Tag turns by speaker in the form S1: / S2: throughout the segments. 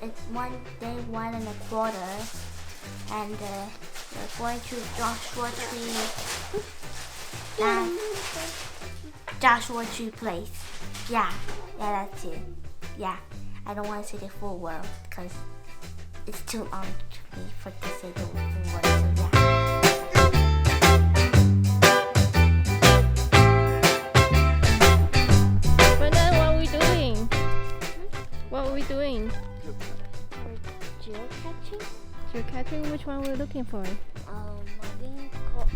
S1: it's day 1.25, and we're going to Joshua Tree Place. Yeah, that's it. Yeah, I don't want to say the full word because it's too long to me for to say the full word. So yeah.
S2: What are we doing?
S1: Geocaching?
S2: Geocaching? Which one we're looking for?
S1: I think it's called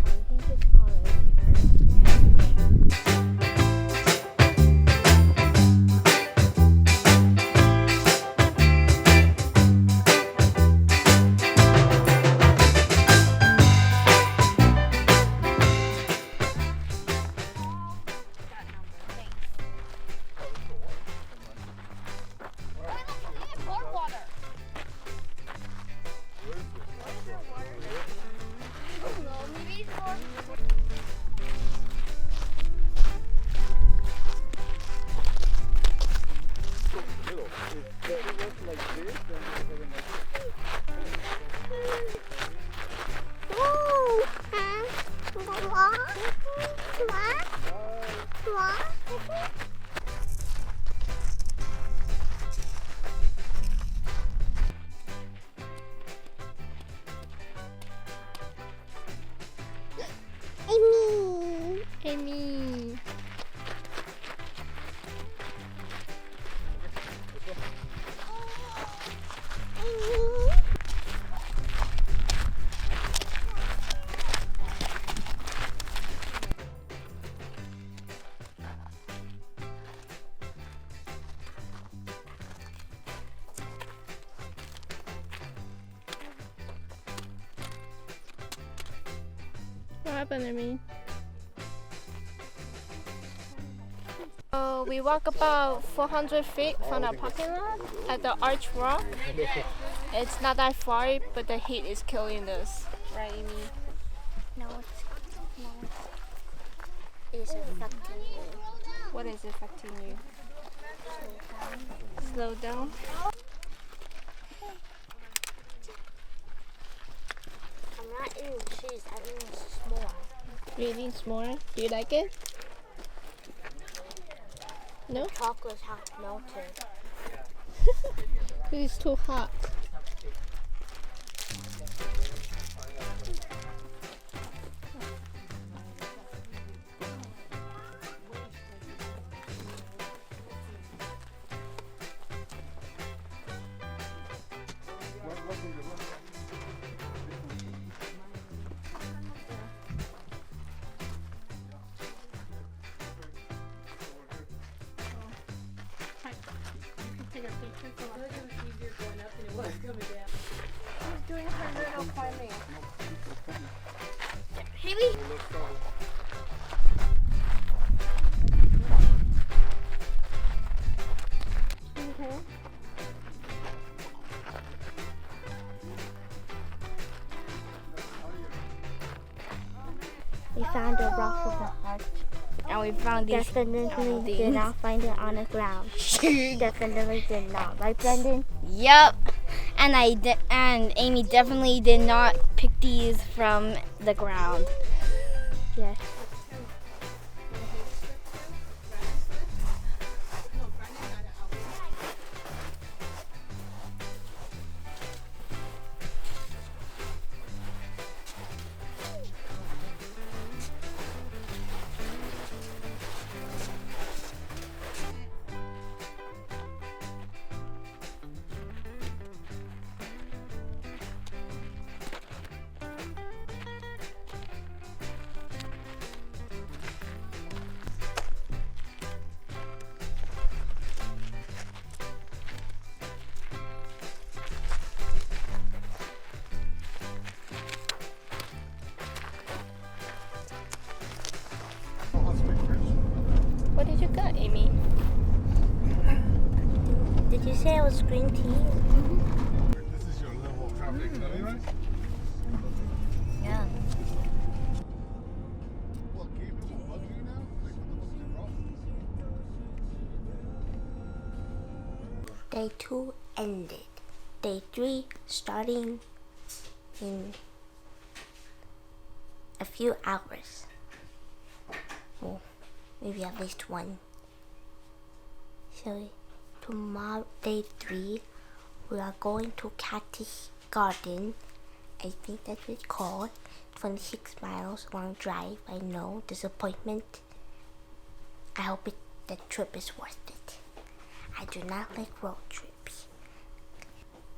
S2: Amy. What happened, Amy? We walk about 400 feet from the parking lot at the Arch Rock. It's not that far, but the heat is killing us. Right, Amy?
S1: No, it's affecting you.
S2: What is affecting you? Slow down.
S1: I'm not eating cheese, I'm eating s'more.
S2: You're eating s'more? Do you like it? No?
S1: Chocolate's half melted.
S2: It's too hot.
S1: She's doing her little climbing. Haley? We found a rock with a heart.
S2: And we found these.
S1: Definitely did not find it on the ground. Definitely did not. Right, Brendan?
S2: Yep. And and Amy definitely did not pick these from the ground.
S1: Yes.
S2: What did you got, Amy?
S1: Did you say it was green tea?
S3: This is your level of traffic study, right?
S1: Yeah.
S3: What, gave him a buggy now? Like, what the fuck is wrong?
S1: Day 2 ended. day 3 starting in a few hours. Well, maybe at least one. So tomorrow, day 3, we are going to Cactus Garden. I think that's what it's called. 26 miles long drive. I know, disappointment. I hope the trip is worth it. I do not like road trips.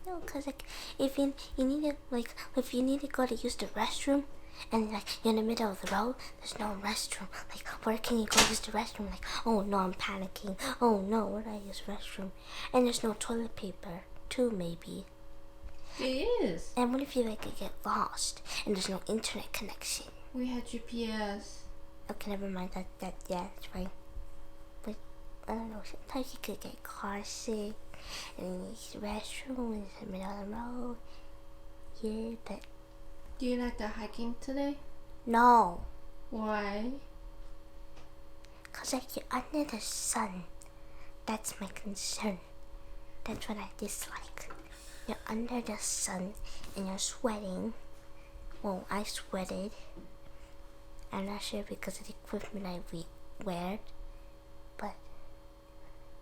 S1: No, cause like if you need to if you need to go to use the restroom and like you're in the middle of the road, there's no restroom. Like where can you go use the restroom? Like, oh no, I'm panicking. Oh no, where do I use restroom? And there's no toilet paper too, maybe.
S4: It is.
S1: And what if you like get lost and there's no internet connection?
S4: We had GPS.
S1: Okay, never mind. That yeah, it's fine. But I don't know. Sometimes you could get car sick, and you need the restroom in the middle of the road. Yeah, but
S4: Do you like the hiking today?
S1: no,
S4: Why?
S1: cause like you're under the sun. That's my concern. That's what I dislike. You're under the sun and you're sweating. Well, I sweated. I'm not sure because of the equipment I wear, but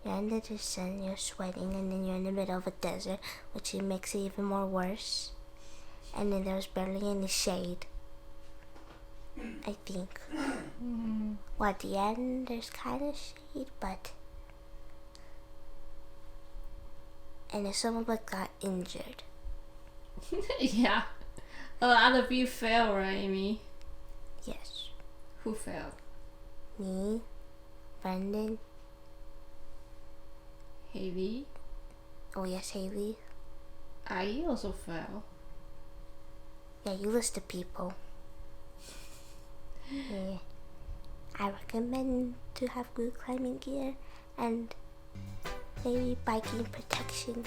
S1: you're under the sun, you're sweating, and then you're in the middle of a desert, which makes it even more worse. And then there's barely any shade, I think. Well, at the end, there's kind of shade, but... And then some of us got injured.
S4: Yeah. A lot of you fell, right, Amy?
S1: Yes.
S4: Who fell?
S1: Me, Brendan,
S4: Haley.
S1: oh yes, Haley.
S4: I also fell.
S1: Yeah, you list the people. Yeah. I recommend to have good climbing gear and maybe biking protection.